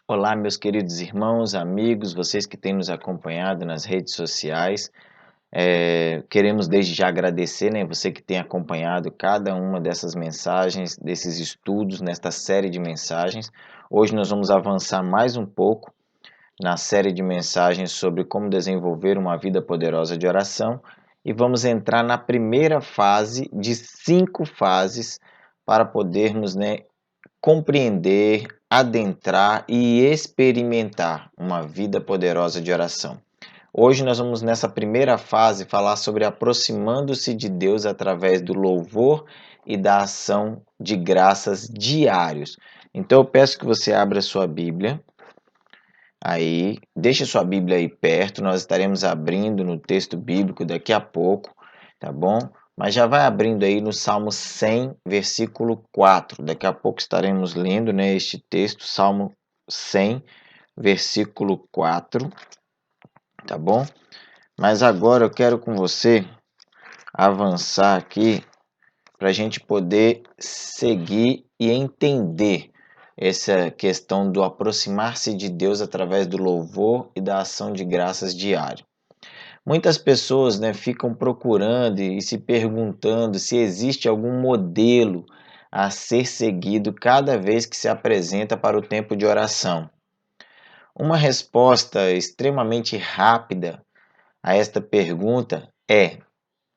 Olá, meus queridos irmãos, amigos, vocês que têm nos acompanhado nas redes sociais. Queremos desde já agradecer, né, você que tem acompanhado cada uma dessas mensagens, desses estudos, nesta série de mensagens. Hoje nós vamos avançar mais um pouco na série de mensagens sobre como desenvolver uma vida poderosa de oração e vamos entrar na primeira fase de 5 fases para podermos, né, compreender, adentrar e experimentar uma vida poderosa de oração. Hoje nós vamos nessa primeira fase falar sobre aproximando-se de Deus através do louvor e da ação de graças diários. Então eu peço que você abra sua Bíblia aí, deixe sua Bíblia aí perto, nós estaremos abrindo no texto bíblico daqui a pouco, tá bom? Mas já vai abrindo aí no Salmo 100, versículo 4. Daqui a pouco estaremos lendo, né, este texto, Salmo 100, versículo 4, tá bom? Mas agora eu quero com você avançar aqui para a gente poder seguir e entender essa questão do aproximar-se de Deus através do louvor e da ação de graças diário. Muitas pessoas, né, ficam procurando e se perguntando se existe algum modelo a ser seguido cada vez que se apresenta para o tempo de oração. Uma resposta extremamente rápida a esta pergunta é: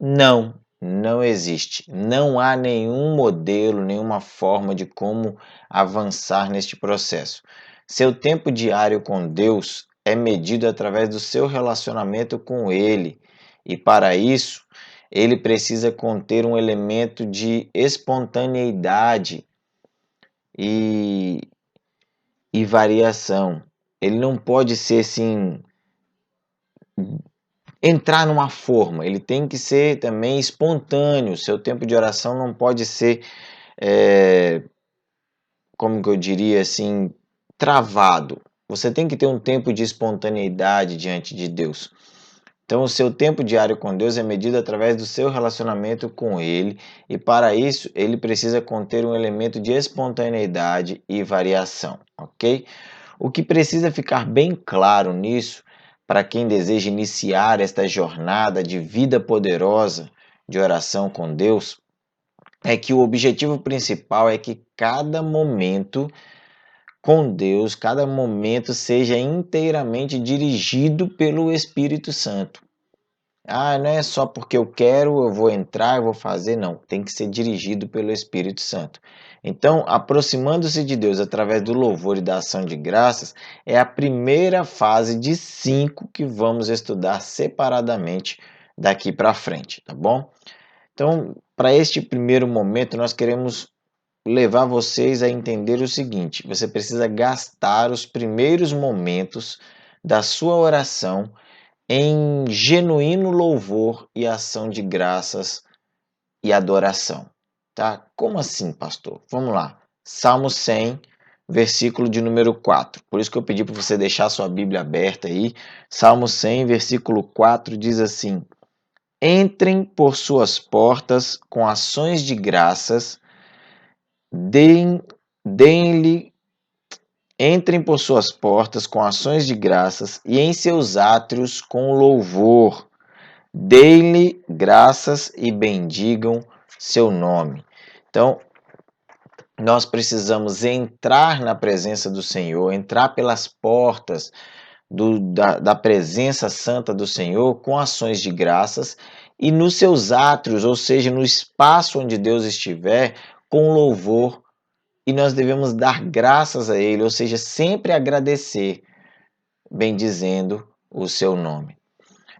não, não existe. Não há nenhum modelo, nenhuma forma de como avançar neste processo. Seu tempo diário com Deus é medido através do seu relacionamento com Ele, e para isso, ele precisa conter um elemento de espontaneidade e, e variação. Ele não pode ser assim entrar numa forma, ele tem que ser também espontâneo. Seu tempo de oração não pode ser, como que eu diria assim, travado. Você tem que ter um tempo de espontaneidade diante de Deus. Então, o seu tempo diário com Deus é medido através do seu relacionamento com Ele, e para isso, ele precisa conter um elemento de espontaneidade e variação, ok? O que precisa ficar bem claro nisso, para quem deseja iniciar esta jornada de vida poderosa de oração com Deus, é que o objetivo principal é que cada momento com Deus, cada momento seja inteiramente dirigido pelo Espírito Santo. Não é só porque eu quero, eu vou entrar, eu vou fazer, não. Tem que ser dirigido pelo Espírito Santo. Então, aproximando-se de Deus através do louvor e da ação de graças é a primeira fase de 5 que vamos estudar separadamente daqui para frente, tá bom? Então, para este primeiro momento, nós queremos levar vocês a entender o seguinte: você precisa gastar os primeiros momentos da sua oração em genuíno louvor e ação de graças e adoração, tá? Como assim, pastor? Vamos lá. Salmo 100, versículo de número 4. Por isso que eu pedi para você deixar sua Bíblia aberta aí. Salmo 100, versículo 4 diz assim: Entrem por suas portas com ações de graças, deem-lhe. Entrem por suas portas com ações de graças e em seus átrios com louvor. Deem-lhe graças e bendigam seu nome. Então, nós precisamos entrar na presença do Senhor, entrar pelas portas da presença santa do Senhor com ações de graças e nos seus átrios, ou seja, no espaço onde Deus estiver, com louvor. E nós devemos dar graças a Ele, ou seja, sempre agradecer, bendizendo o seu nome.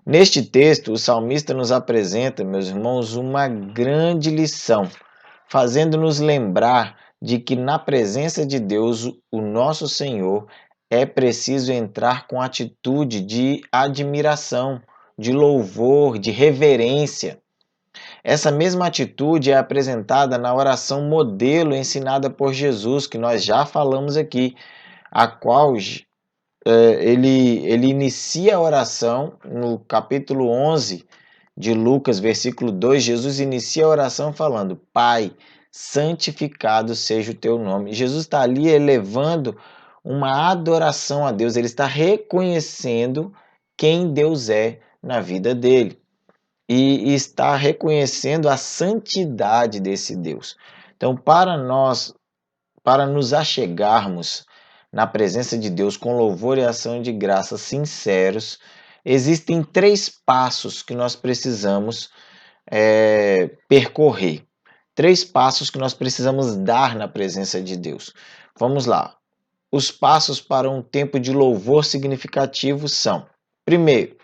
Neste texto, o salmista nos apresenta, meus irmãos, uma grande lição, fazendo-nos lembrar de que na presença de Deus, o nosso Senhor, é preciso entrar com atitude de admiração, de louvor, de reverência. Essa mesma atitude é apresentada na oração modelo ensinada por Jesus, que nós já falamos aqui, a qual ele inicia a oração no capítulo 11 de Lucas, versículo 2. Jesus inicia a oração falando: Pai, santificado seja o teu nome. Jesus está ali elevando uma adoração a Deus, ele está reconhecendo quem Deus é na vida dele e está reconhecendo a santidade desse Deus. Então, para nos achegarmos na presença de Deus com louvor e ação de graça sinceros, existem 3 passos que nós precisamos percorrer. 3 passos que nós precisamos dar na presença de Deus. Vamos lá. Os passos para um tempo de louvor significativo são: primeiro,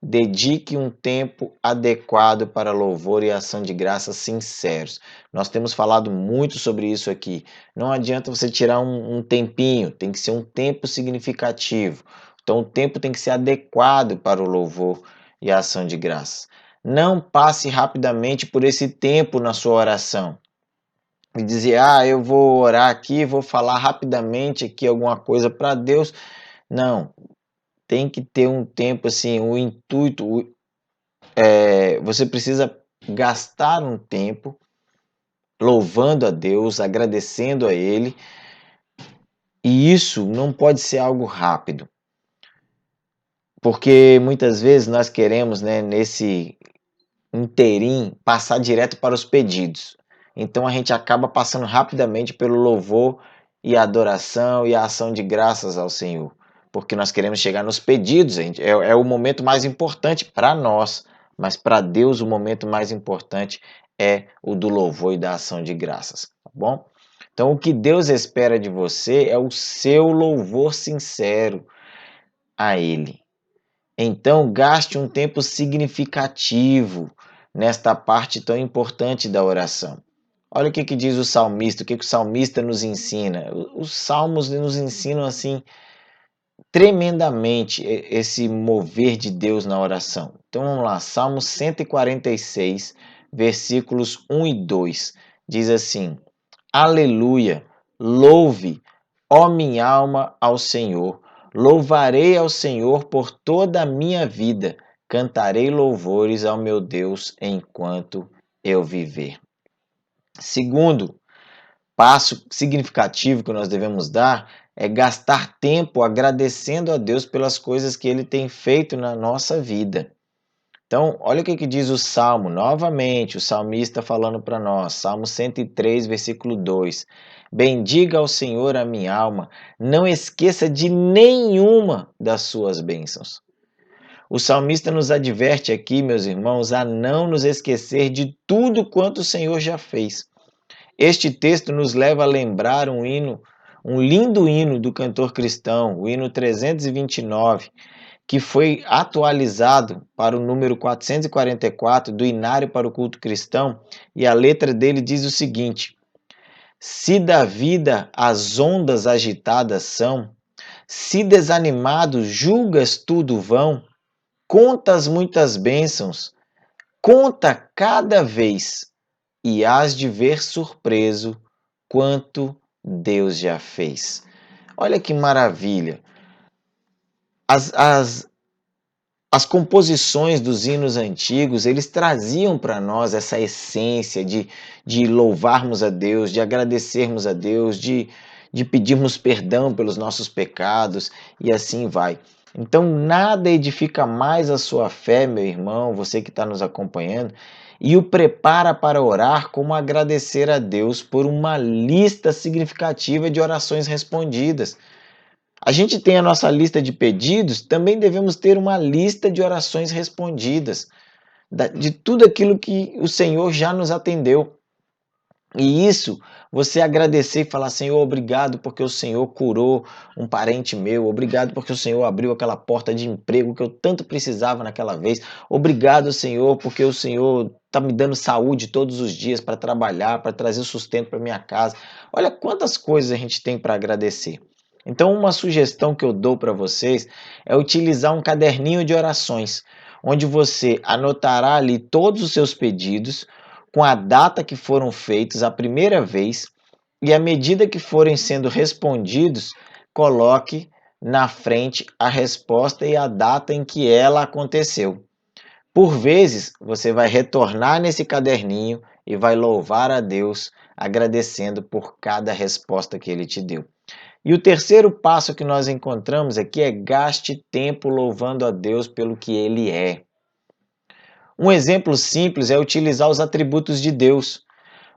dedique um tempo adequado para louvor e ação de graças sinceros. Nós temos falado muito sobre isso aqui. Não adianta você tirar um tempinho, tem que ser um tempo significativo. Então, o tempo tem que ser adequado para o louvor e a ação de graças. Não passe rapidamente por esse tempo na sua oração e dizer, eu vou orar aqui, vou falar rapidamente aqui alguma coisa para Deus. Não, tem que ter um tempo assim, o intuito, você precisa gastar um tempo louvando a Deus, agradecendo a Ele, e isso não pode ser algo rápido, porque muitas vezes nós queremos, né, nesse interim, passar direto para os pedidos. Então a gente acaba passando rapidamente pelo louvor e a adoração e a ação de graças ao Senhor, porque nós queremos chegar nos pedidos, gente. É o momento mais importante para nós, mas para Deus o momento mais importante é o do louvor e da ação de graças, tá bom? Então o que Deus espera de você é o seu louvor sincero a Ele. Então gaste um tempo significativo nesta parte tão importante da oração. Olha o que diz o salmista, o que o salmista nos ensina. Os salmos nos ensinam assim tremendamente esse mover de Deus na oração. Então vamos lá, Salmo 146, versículos 1 e 2. Diz assim: Aleluia, louve, ó minha alma, ao Senhor. Louvarei ao Senhor por toda a minha vida. Cantarei louvores ao meu Deus enquanto eu viver. Segundo passo significativo que nós devemos dar é gastar tempo agradecendo a Deus pelas coisas que Ele tem feito na nossa vida. Então, olha o que diz o Salmo, novamente, o salmista falando para nós, Salmo 103, versículo 2. Bendiga ao Senhor a minha alma, não esqueça de nenhuma das suas bênçãos. O salmista nos adverte aqui, meus irmãos, a não nos esquecer de tudo quanto o Senhor já fez. Este texto nos leva a lembrar um lindo hino do cantor cristão, o hino 329, que foi atualizado para o número 444 do Inário para o Culto Cristão, e a letra dele diz o seguinte: Se da vida as ondas agitadas são, se desanimado julgas tudo vão, contas muitas bênçãos, conta cada vez, e hás de ver surpreso quanto Deus já fez. Olha que maravilha! As composições dos hinos antigos, eles traziam para nós essa essência de louvarmos a Deus, de agradecermos a Deus, de pedirmos perdão pelos nossos pecados e assim vai. Então, nada edifica mais a sua fé, meu irmão, você que está nos acompanhando, e o prepara para orar como agradecer a Deus por uma lista significativa de orações respondidas. A gente tem a nossa lista de pedidos, também devemos ter uma lista de orações respondidas, de tudo aquilo que o Senhor já nos atendeu. E isso, você agradecer e falar, Senhor, obrigado porque o Senhor curou um parente meu, obrigado porque o Senhor abriu aquela porta de emprego que eu tanto precisava naquela vez, obrigado, Senhor, porque o Senhor está me dando saúde todos os dias para trabalhar, para trazer sustento para minha casa. Olha quantas coisas a gente tem para agradecer. Então, uma sugestão que eu dou para vocês é utilizar um caderninho de orações, onde você anotará ali todos os seus pedidos, com a data que foram feitos a primeira vez, e à medida que forem sendo respondidos, coloque na frente a resposta e a data em que ela aconteceu. Por vezes, você vai retornar nesse caderninho e vai louvar a Deus, agradecendo por cada resposta que Ele te deu. E o terceiro passo que nós encontramos aqui é gaste tempo louvando a Deus pelo que Ele é. Um exemplo simples é utilizar os atributos de Deus,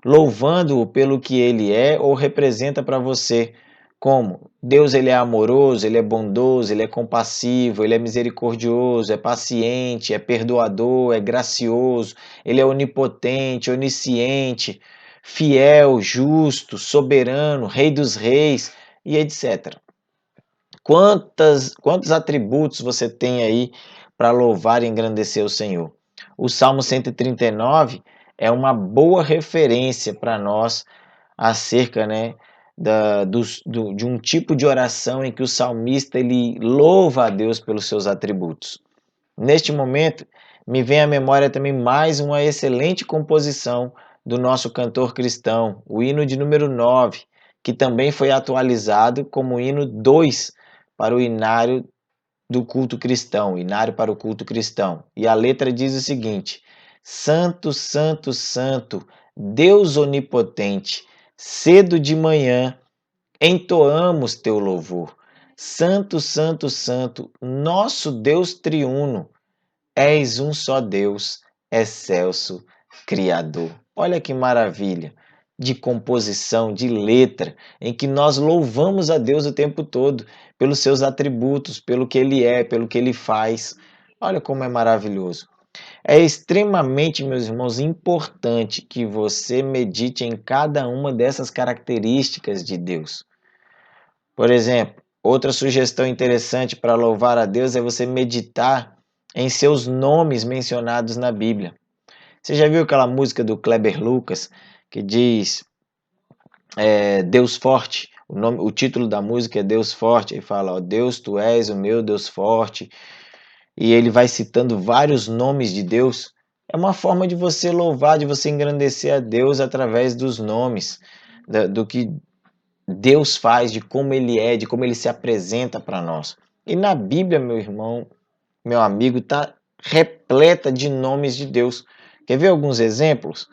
louvando-o pelo que Ele é ou representa para você. Como? Deus, Ele é amoroso, Ele é bondoso, Ele é compassivo, Ele é misericordioso, é paciente, é perdoador, é gracioso, Ele é onipotente, onisciente, fiel, justo, soberano, Rei dos reis e etc. Quantos atributos você tem aí para louvar e engrandecer o Senhor? O Salmo 139 é uma boa referência para nós acerca, né, de um tipo de oração em que o salmista ele louva a Deus pelos seus atributos. Neste momento, me vem à memória também mais uma excelente composição do nosso cantor cristão, o hino de número 9, que também foi atualizado como hino 2 para o inário do culto cristão, inário para o culto cristão. E a letra diz o seguinte: Santo, Santo, Santo, Deus onipotente, cedo de manhã entoamos teu louvor. Santo, Santo, Santo, nosso Deus triuno, és um só Deus, excelso Criador. Olha que maravilha de composição, de letra, em que nós louvamos a Deus o tempo todo pelos seus atributos, pelo que Ele é, pelo que Ele faz. Olha como é maravilhoso. É extremamente, meus irmãos, importante que você medite em cada uma dessas características de Deus. Por exemplo, outra sugestão interessante para louvar a Deus é você meditar em seus nomes mencionados na Bíblia. Você já viu aquela música do Kleber Lucas que diz Deus Forte? O título da música é Deus Forte. Ele fala, ó, Deus, tu és o meu Deus forte. E ele vai citando vários nomes de Deus. É uma forma de você louvar, de você engrandecer a Deus através dos nomes, do que Deus faz, de como Ele é, de como Ele se apresenta para nós. E na Bíblia, meu irmão, meu amigo, está repleta de nomes de Deus. Quer ver alguns exemplos?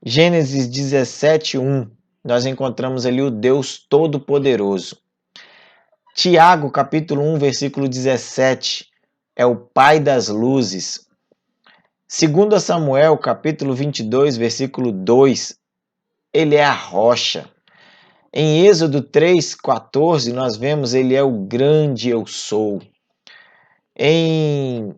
Gênesis 17:1, nós encontramos ali o Deus Todo-Poderoso. Tiago, capítulo 1, versículo 17, é o Pai das luzes. 2 Samuel, capítulo 22, versículo 2, ele é a rocha. Em Êxodo 3:14, nós vemos ele é o grande eu sou. Em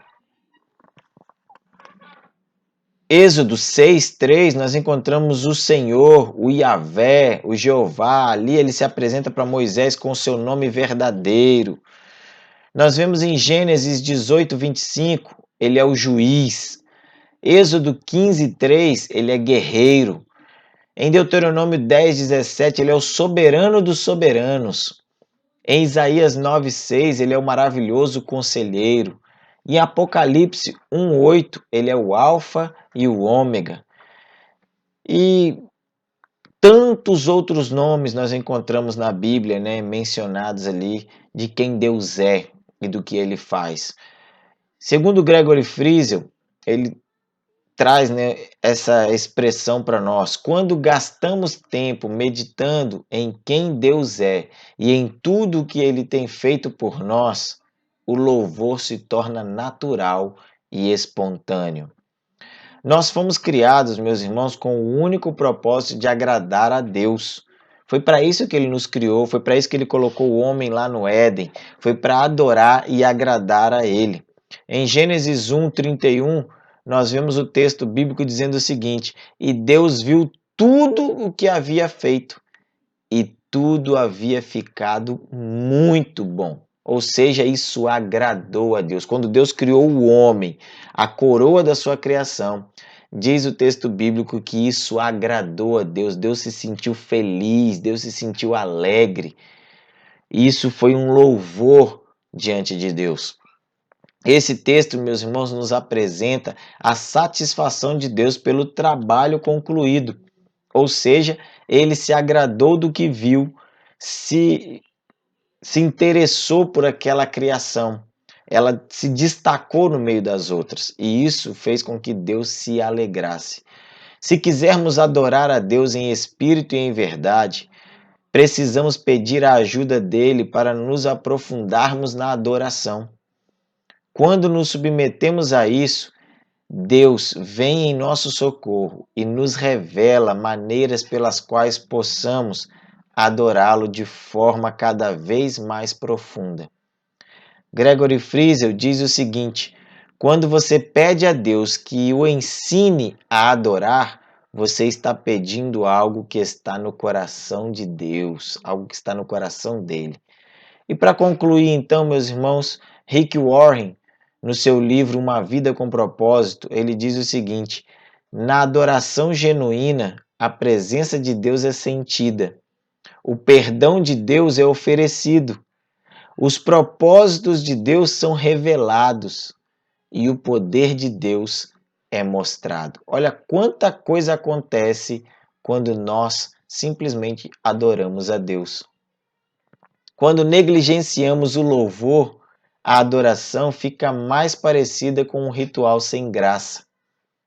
Êxodo 6:3, nós encontramos o Senhor, o Yahvé, o Jeová. Ali ele se apresenta para Moisés com o seu nome verdadeiro. Nós vemos em Gênesis 18:25, ele é o juiz. Êxodo 15:3, ele é guerreiro. Em Deuteronômio 10:17, ele é o soberano dos soberanos. Em Isaías 9:6, ele é o maravilhoso conselheiro. Em Apocalipse 1:8, ele é o Alfa e o Ômega. E tantos outros nomes nós encontramos na Bíblia, né, mencionados ali, de quem Deus é e do que ele faz. Segundo Gregory Friesel, ele traz, né, essa expressão para nós. Quando gastamos tempo meditando em quem Deus é e em tudo o que Ele tem feito por nós, o louvor se torna natural e espontâneo. Nós fomos criados, meus irmãos, com o único propósito de agradar a Deus. Foi para isso que Ele nos criou, foi para isso que Ele colocou o homem lá no Éden, foi para adorar e agradar a Ele. Em Gênesis 1:31, nós vemos o texto bíblico dizendo o seguinte: E Deus viu tudo o que havia feito, e tudo havia ficado muito bom. Ou seja, isso agradou a Deus. Quando Deus criou o homem, a coroa da sua criação, diz o texto bíblico que isso agradou a Deus. Deus se sentiu feliz, Deus se sentiu alegre. Isso foi um louvor diante de Deus. Esse texto, meus irmãos, nos apresenta a satisfação de Deus pelo trabalho concluído. Ou seja, ele se agradou do que viu, se interessou por aquela criação. Ela se destacou no meio das outras e isso fez com que Deus se alegrasse. Se quisermos adorar a Deus em espírito e em verdade, Precisamos pedir a ajuda dele para nos aprofundarmos na adoração. Quando nos submetemos a isso, Deus vem em nosso socorro e nos revela maneiras pelas quais possamos adorá-lo de forma cada vez mais profunda. Gregory Friesel diz o seguinte: quando você pede a Deus que o ensine a adorar, você está pedindo algo que está no coração de Deus, algo que está no coração dele. E para concluir, então, meus irmãos, Rick Warren, no seu livro Uma Vida com Propósito, ele diz o seguinte: na adoração genuína, a presença de Deus é sentida, o perdão de Deus é oferecido, os propósitos de Deus são revelados e o poder de Deus é mostrado. Olha quanta coisa acontece quando nós simplesmente adoramos a Deus. Quando negligenciamos o louvor, a adoração fica mais parecida com um ritual sem graça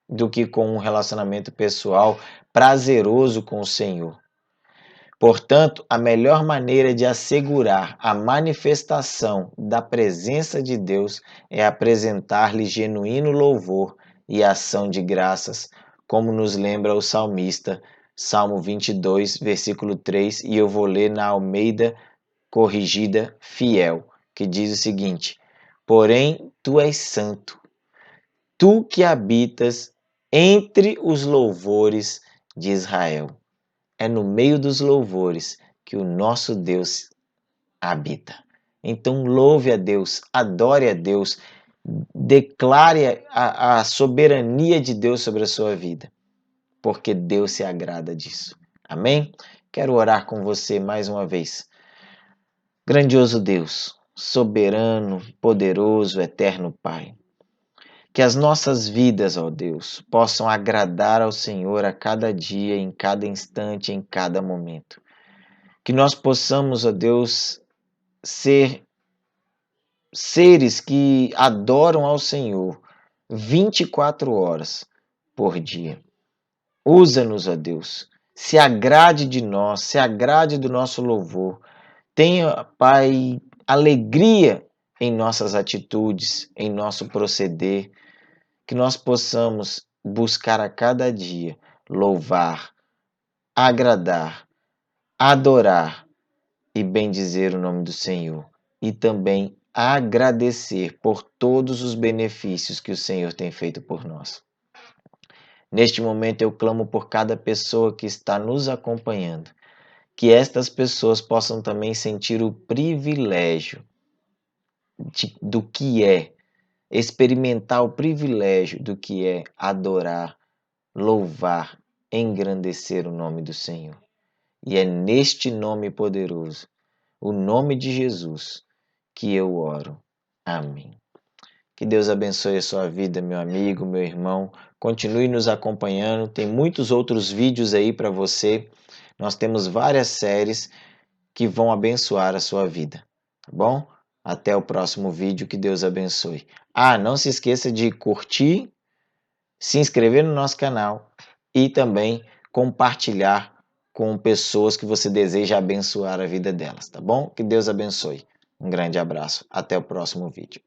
do que com um relacionamento pessoal prazeroso com o Senhor. Portanto, a melhor maneira de assegurar a manifestação da presença de Deus é apresentar-lhe genuíno louvor e ação de graças, como nos lembra o salmista, Salmo 22, versículo 3, e eu vou ler na Almeida Corrigida Fiel, que diz o seguinte: porém, tu és santo, tu que habitas entre os louvores de Israel. É no meio dos louvores que o nosso Deus habita. Então louve a Deus, adore a Deus, declare a soberania de Deus sobre a sua vida, porque Deus se agrada disso. Amém? Quero orar com você mais uma vez. Grandioso Deus, soberano, poderoso, eterno Pai, que as nossas vidas, ó Deus, possam agradar ao Senhor a cada dia, em cada instante, em cada momento. Que nós possamos, ó Deus, ser seres que adoram ao Senhor 24 horas por dia. Usa-nos, ó Deus. Se agrade de nós, se agrade do nosso louvor. Tenha, Pai, alegria em nossas atitudes, em nosso proceder. Que nós possamos buscar a cada dia louvar, agradar, adorar e bendizer o nome do Senhor. E também agradecer por todos os benefícios que o Senhor tem feito por nós. Neste momento eu clamo por cada pessoa que está nos acompanhando, que estas pessoas possam também sentir o privilégio do que é, experimentar o privilégio do que é adorar, louvar, engrandecer o nome do Senhor. E é neste nome poderoso, o nome de Jesus, que eu oro. Amém. Que Deus abençoe a sua vida, meu amigo, meu irmão. Continue nos acompanhando. Tem muitos outros vídeos aí para você. Nós temos várias séries que vão abençoar a sua vida. Tá bom? Até o próximo vídeo. Que Deus abençoe. Não se esqueça de curtir, se inscrever no nosso canal e também compartilhar com pessoas que você deseja abençoar a vida delas, tá bom? Que Deus abençoe. Um grande abraço. Até o próximo vídeo.